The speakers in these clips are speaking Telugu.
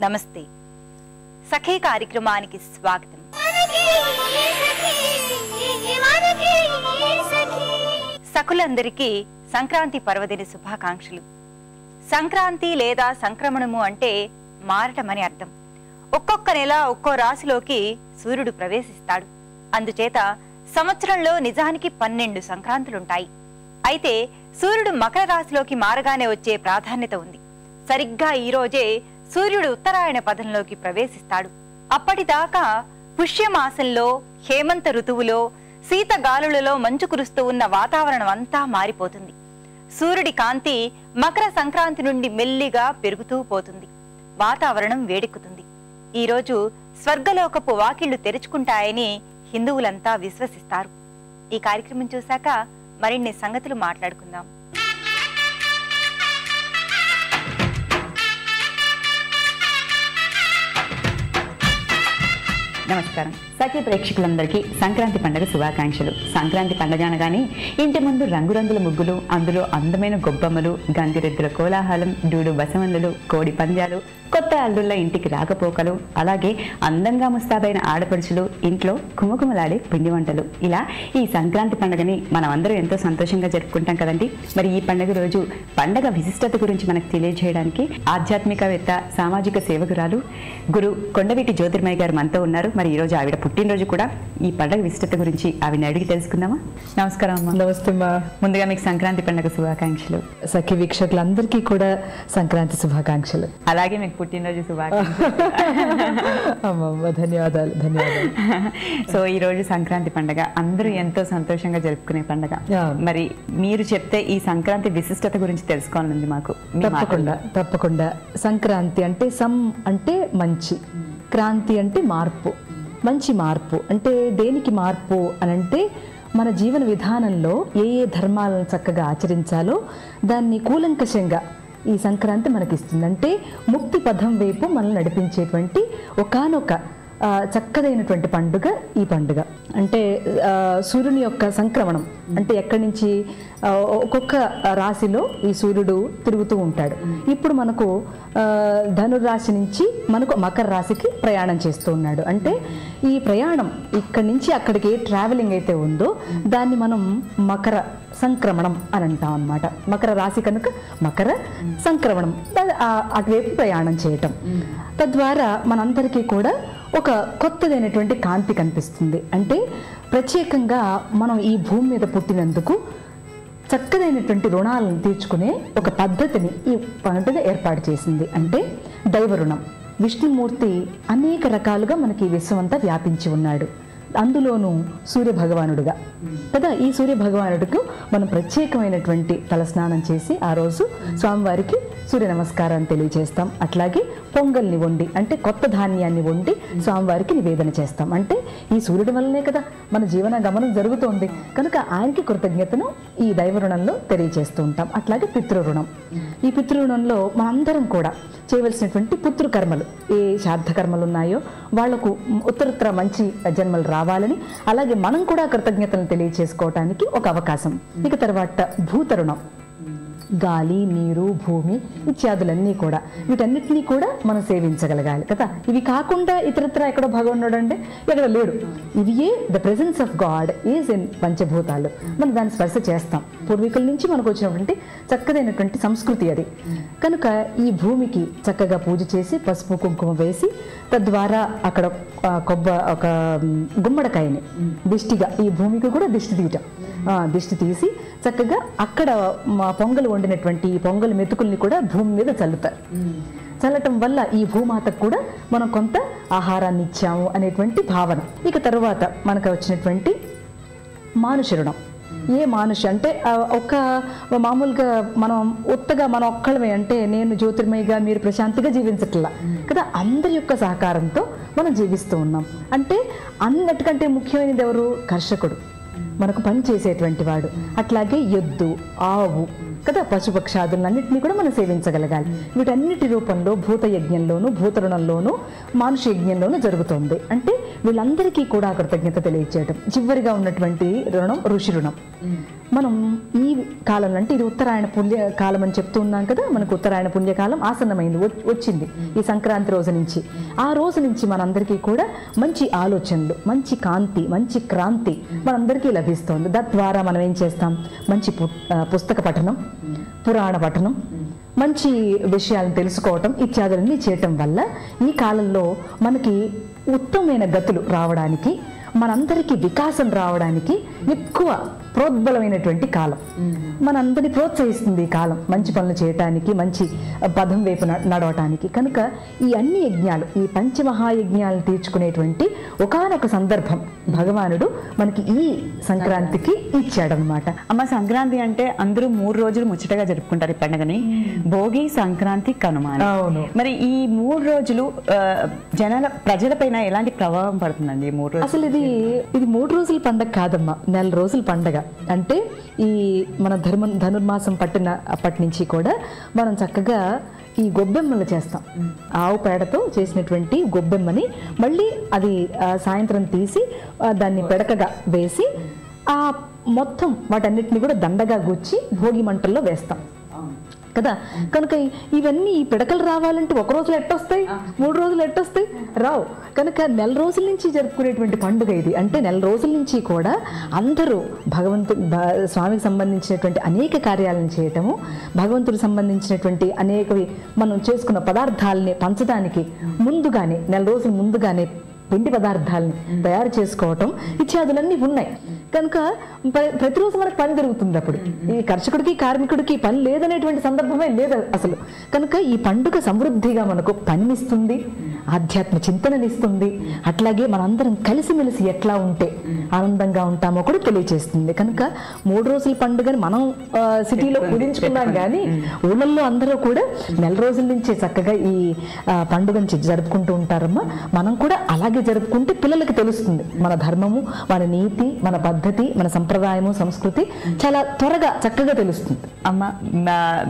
నమస్తే. సఖీ కార్యక్రమానికి స్వాగతం. సఖులందరికీ సంక్రాంతి పర్వదిన శుభాకాంక్షలు. సంక్రాంతి లేదా సంక్రమణము అంటే మారటమని అర్థం. ఒక్కొక్క నెల ఒక్కో రాశిలోకి సూర్యుడు ప్రవేశిస్తాడు. అందుచేత సంవత్సరంలో నిజానికి 12 సంక్రాంతులుంటాయి. అయితే సూర్యుడు మకర రాశిలోకి మారగానే వచ్చే ప్రాధాన్యత ఉంది. సరిగ్గా ఈ రోజే సూర్యుడు ఉత్తరాయణ పదంలోకి ప్రవేశిస్తాడు. అప్పటిదాకా పుష్యమాసంలో హేమంత ఋతువులో శీతగాలులలో మంచు కురుస్తూ ఉన్న వాతావరణం అంతా మారిపోతుంది. సూర్యుడి కాంతి మకర సంక్రాంతి నుండి మెల్లిగా పెరుగుతూ పోతుంది. వాతావరణం వేడెక్కుతుంది. ఈరోజు స్వర్గలోకపు వాకిళ్లు తెరుచుకుంటాయని హిందువులంతా విశ్వసిస్తారు. ఈ కార్యక్రమం చూశాక మరిన్ని సంగతులు మాట్లాడుకుందాం. నమస్కారం. సఖీ ప్రేక్షకులందరికీ సంక్రాంతి పండుగ శుభాకాంక్షలు. సంక్రాంతి పండుగ అనగానే ఇంటి ముందు రంగురంగుల ముగ్గులు, అందులో అందమైన గొబ్బమ్మలు, గంగిరెద్దుల కోలాహలం, డూడు బసవన్నులు, కోడి పందాలు, కొత్త అల్లుళ్ళ ఇంటికి రాకపోకలు, అలాగే అందంగా ముస్తాబైన ఆడపడుచులు, ఇంట్లో కుమకుమలాడే పిండి వంటలు. ఇలా ఈ సంక్రాంతి పండుగని మనం అందరూ ఎంతో సంతోషంగా జరుపుకుంటాం కదండి. మరి ఈ పండుగ రోజు పండుగ విశిష్టత గురించి మనకు తెలియజేయడానికి ఆధ్యాత్మికవేత్త, సామాజిక సేవకురాలు గురు కొండవీటి జ్యోతిర్మయ్య గారు మనతో ఉన్నారు. మరి ఈ రోజు ఆవిడ పుట్టినరోజు కూడా. ఈ పండుగ విశిష్టత గురించి ఆవిడని అడిగి తెలుసుకుందామా? నమస్కారం అమ్మా. నమస్తే అమ్మా. ముందుగా మీకు సంక్రాంతి పండుగ శుభాకాంక్షలు. సఖీ వీక్షకులందరికీ కూడా సంక్రాంతి శుభాకాంక్షలు. అలాగే మీకు పుట్టినరోజు శుభాకాంక్షలు. ధన్యవాదాలు. సో ఈ రోజు సంక్రాంతి పండుగ అందరూ ఎంతో సంతోషంగా జరుపుకునే పండుగ. మరి మీరు చెప్తే ఈ సంక్రాంతి విశిష్టత గురించి తెలుసుకోవాలండి మాకు. తప్పకుండా. సంక్రాంతి అంటే అంటే మంచి, క్రాంతి అంటే మార్పు, మంచి మార్పు. అంటే దేనికి మార్పు అనంటే మన జీవన విధానంలో ఏ ధర్మాలను చక్కగా ఆచరించాలో దాన్ని కూలంకషంగా ఈ సంక్రాంతి మనకిస్తుంది. అంటే ముక్తి పథం వైపు మనల్ని నడిపించేటువంటి ఒకానొక చక్కదైనటువంటి పండుగ ఈ పండుగ. అంటే సూర్యుని యొక్క సంక్రమణం అంటే ఎక్కడి నుంచి ఒక్కొక్క రాశిలో ఈ సూర్యుడు తిరుగుతూ ఉంటాడు. ఇప్పుడు మనకు ధనుర్రాశి నుంచి మనకు మకర రాశికి ప్రయాణం చేస్తూ ఉన్నాడు. అంటే ఈ ప్రయాణం ఇక్కడి నుంచి అక్కడికి ట్రావెలింగ్ అయితే ఉందో దాన్ని మనం మకర సంక్రమణం అని అంటాం అన్నమాట. మకర రాశి కనుక మకర సంక్రమణం, అటువైపు ప్రయాణం చేయటం. తద్వారా మనందరికీ కూడా ఒక కొత్తదైనటువంటి కాంతి కనిపిస్తుంది. అంటే ప్రత్యేకంగా మనం ఈ భూమి మీద పుట్టినందుకు చక్కదైనటువంటి రుణాలను తీర్చుకునే ఒక పద్ధతిని ఈ పండుగ ఏర్పాటు చేసింది. అంటే దైవ రుణం. విష్ణుమూర్తి అనేక రకాలుగా మనకి విశ్వమంతా వ్యాపించి ఉన్నాడు. అందులోనూ సూర్య భగవానుడుగా కదా. ఈ సూర్య భగవానుడికి మనం ప్రత్యేకమైనటువంటి తలస్నానం చేసి ఆ రోజు స్వామివారికి సూర్య నమస్కారాన్ని తెలియజేస్తాం. అట్లాగే పొంగల్ని వండి అంటే కొత్త ధాన్యాన్ని వండి స్వామివారికి నివేదన చేస్తాం. అంటే ఈ సూర్యుడి వల్లనే కదా మన జీవన గమనం జరుగుతోంది కనుక ఆయనకి కృతజ్ఞతను ఈ దైవ రుణంలో తెలియజేస్తూ ఉంటాం. అట్లాగే పితృరుణం. ఈ పితృరుణంలో మనందరం కూడా చేయవలసినటువంటి పుత్రకర్మలు, ఏ శ్రాద్ధ కర్మలు ఉన్నాయో వాళ్లకు ఉత్తరత్తర మంచి జన్మలు రావాలని, అలాగే మనం కూడా కృతజ్ఞతలను తెలియజేసుకోవటానికి ఒక అవకాశం. ఇక తర్వాత భూతరుణం. గాలి, నీరు, భూమి ఇత్యాదులన్నీ కూడా వీటన్నిటినీ కూడా మనం సేవించగలగాలి కదా. ఇవి కాకుండా ఇతరత్ర ఎక్కడో భగవానుడు అంటే ఎక్కడ లేడు. ఇవియే the presence of God is in పంచభూతాలు. మనం దాన్ని స్పర్శ చేస్తాం. పూర్వీకుల నుంచి మనకు వచ్చినటువంటి చక్కదైనటువంటి సంస్కృతి అది. కనుక ఈ భూమికి చక్కగా పూజ చేసి పసుపు కుంకుమ వేసి తద్వారా అక్కడ ఒక గుమ్మడికాయని దిష్టిగా ఈ భూమికి కూడా దిష్టి తీసి చక్కగా అక్కడ పొంగలు వండినటువంటి ఈ పొంగల్ మెతుకుల్ని కూడా భూమి మీద చల్లుతారు. చల్లటం వల్ల ఈ భూమాతకు కూడా మనం కొంత ఆహారాన్ని ఇచ్చాము అనేటువంటి భావన. ఇక తర్వాత మనకు వచ్చినటువంటి మానుష రుణం. ఏ మానుష అంటే మామూలుగా మనం ఒక్కళ్ళమే అంటే నేను జ్యోతిర్మయిగా మీరు ప్రశాంతిగా జీవించట్లా కదా. అందరి యొక్క సహకారంతో మనం జీవిస్తూ ఉన్నాం. అంటే అన్నిటికంటే ముఖ్యమైనది ఎవరు? కర్షకుడు, మనకు పని చేసేటువంటి వాడు. అట్లాగే ఎద్దు, ఆవు కదా, పశుపక్షాదులన్నింటినీ కూడా మనం సేవించగలగాలి. వీటన్నిటి రూపంలో భూత యజ్ఞంలోనూ భూతరుణంలోనూ మానుష యజ్ఞంలోనూ జరుగుతుంది. అంటే వీళ్ళందరికీ కూడా కృతజ్ఞత తెలియజేయడం. చివరిగా ఉన్నటువంటి రుణం ఋషి రుణం. మనం ఈ కాలంలో అంటే ఇది ఉత్తరాయణ పుణ్యకాలం అని చెప్తూ ఉన్నాం కదా, మనకు ఉత్తరాయణ పుణ్యకాలం ఆసన్నమైంది, వచ్చింది ఈ సంక్రాంతి రోజు నుంచి. ఆ రోజు నుంచి మనందరికీ కూడా మంచి ఆలోచనలు, మంచి కాంతి, మంచి క్రాంతి మనందరికీ లభిస్తుంది. తద్వారా మనం ఏం చేస్తాం, మంచి పుస్తక పఠనం, పురాణ పఠనం, మంచి విషయాలను తెలుసుకోవటం ఇత్యాదులన్నీ చేయటం వల్ల ఈ కాలంలో మనకి ఉత్తమమైన గతులు రావడానికి, మనందరికీ వికాసం రావడానికి ఎక్కువ ప్రోద్బలమైనటువంటి కాలం. మనందరినీ ప్రోత్సహిస్తుంది ఈ కాలం మంచి పనులు చేయటానికి, మంచి పదం వైపు నడవటానికి. కనుక ఈ అన్ని యజ్ఞాలు, ఈ పంచమహాయజ్ఞాలను తీర్చుకునేటువంటి ఒకానొక సందర్భం భగవానుడు మనకి ఈ సంక్రాంతికి ఇచ్చాడనమాట. అమ్మ, సంక్రాంతి అంటే అందరూ 3 రోజులు ముచ్చటగా జరుపుకుంటారు ఈ పండుగని. భోగి, సంక్రాంతి, కనుమ. అవును. మరి ఈ 3 రోజులు ప్రజలపైన ఎలాంటి ప్రభావం పడుతుందండి? ఈ 3 రోజులు అసలు ఇది 3 రోజుల పండగ కాదమ్మా, 4 రోజుల పండగ. అంటే ఈ మన ధనుర్మాసం పట్టిన అప్పటి నుంచి కూడా మనం చక్కగా ఈ గొబ్బెమ్మలు చేస్తాం. ఆవు పేడతో చేసినటువంటి గొబ్బెమ్మని మళ్ళీ అది సాయంత్రం తీసి దాన్ని పెడకగా వేసి ఆ మొత్తం వాటన్నిటిని కూడా దండగా గుచ్చి భోగి మంటల్లో వేస్తాం కదా. కనుక ఇవన్నీ ఈ పిడకలు రావాలంటే 1 రోజులు ఎట్టొస్తాయి, 3 రోజులు ఎట్టొస్తాయి, రావు. కనుక 4 రోజుల నుంచి జరుపుకునేటువంటి పండుగ ఇది. అంటే 4 రోజుల నుంచి కూడా అందరూ స్వామికి సంబంధించినటువంటి అనేక కార్యాలను చేయటము, భగవంతుడికి సంబంధించినటువంటి అనేకవి మనం చేసుకున్న పదార్థాలని పంచడానికి ముందుగానే 4 రోజుల ముందుగానే పిండి పదార్థాలని తయారు చేసుకోవటం ఇత్యాదులన్నీ ఉన్నాయి. కనుక ప్రతిరోజు మనకు పని జరుగుతుంది. అప్పుడు ఈ కర్షకుడికి, కార్మికుడికి పని లేదనేటువంటి సందర్భమే లేదు అసలు. కనుక ఈ పండుగ సమృద్ధిగా మనకు పనినిస్తుంది, ఆధ్యాత్మ చింతననిస్తుంది. అట్లాగే మనందరం కలిసిమెలిసి ఎట్లా ఉంటే ఆనందంగా ఉంటామో కూడా తెలియజేస్తుంది. కనుక 3 రోజుల పండుగని మనం సిటీలో పూజించుకున్నాం కానీ ఊళ్ళల్లో అందరూ కూడా 4 రోజుల నుంచే చక్కగా ఈ పండుగని జరుపుకుంటూ ఉంటారమ్మా. మనం కూడా అలాగే జరుపుకుంటే పిల్లలకి తెలుస్తుంది మన ధర్మము, మన నీతి, మన పద్ధతి, మన సంప్రదాయము, సంస్కృతి చాలా త్వరగా చక్కగా తెలుస్తుంది. అమ్మ,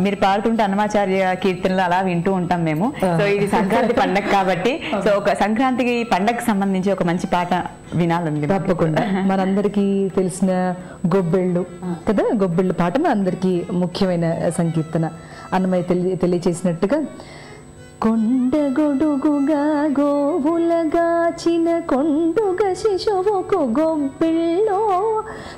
మీరు పాడుతుంటే అన్నమాచార్య కీర్తనలు అలా వింటూ ఉంటాం మేము. సో ఇది సంక్రాంతి పండగ కాబట్టి సో ఒక సంక్రాంతికి పండగకి సంబంధించి ఒక మంచి పాట వినాలండి. తప్పకుండా. మనందరికీ తెలిసిన గొబ్బెళ్ళు కదా, గొబ్బెళ్ళు పాట మనందరికీ ముఖ్యమైన సంకీర్తన. అన్నమయ్య తెలియచేసినట్టుగా కొండగొడుగుగా గోవులగాచిన కొండుగ శిశువుకు గొబ్బిళ్ళో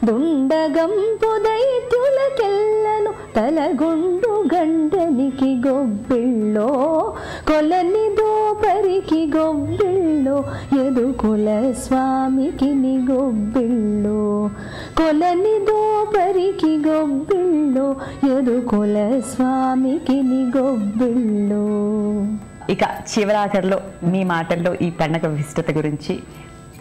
దుండగంపు దైత్యులకెల్లను తలగుండు గండనికి గొబ్బిళ్ళో కొలని దోపరికి గొబ్బిళ్ళో యదుకుల స్వామికి ని గొబ్బిళ్ళో కొలని దోపరికి గొబ్బిళ్ళో యదుకుల స్వామికి ని గొబ్బిళ్ళో. ఇక చివరాఖరిలో మీ మాటల్లో ఈ పండుగ విశిష్టత గురించి,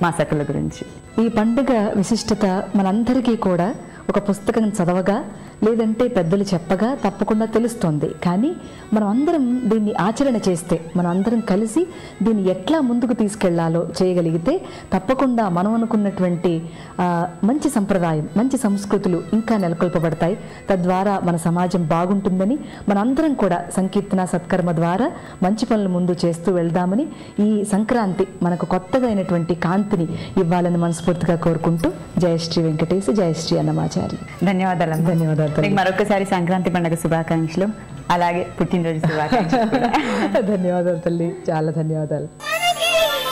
మా సకుల గురించి. ఈ పండుగ విశిష్టత మనందరికీ కూడా ఒక పుస్తకం చదవగా లేదంటే పెద్దలు చెప్పగా తప్పకుండా తెలుస్తుంది. కానీ మనం అందరం దీన్ని ఆచరణ చేస్తే, మనం అందరం కలిసి దీన్ని ఎట్లా ముందుకు తీసుకెళ్లాలో చేయగలిగితే తప్పకుండా మనం అనుకున్నటువంటి మంచి సంప్రదాయం, మంచి సంస్కృతులు ఇంకా నెలకొల్పబడతాయి. తద్వారా మన సమాజం బాగుంటుందని, మనందరం కూడా సంకీర్తన సత్కర్మ ద్వారా మంచి పనులు ముందు చేస్తూ వెళ్దామని, ఈ సంక్రాంతి మనకు కొత్తగా అయినటువంటి కాంతిని ఇవ్వాలని మనస్ఫూర్తిగా కోరుకుంటూ జయశ్రీ వెంకటేశ్, జయశ్రీ అన్నమాచారి. ధన్యవాదాలు. ధన్యవాదాలు. మరొకసారి సంక్రాంతి పండుగ శుభాకాంక్షలు, అలాగే పుట్టినరోజు శుభాకాంక్షలు. ధన్యవాదాలు తల్లి, చాలా ధన్యవాదాలు.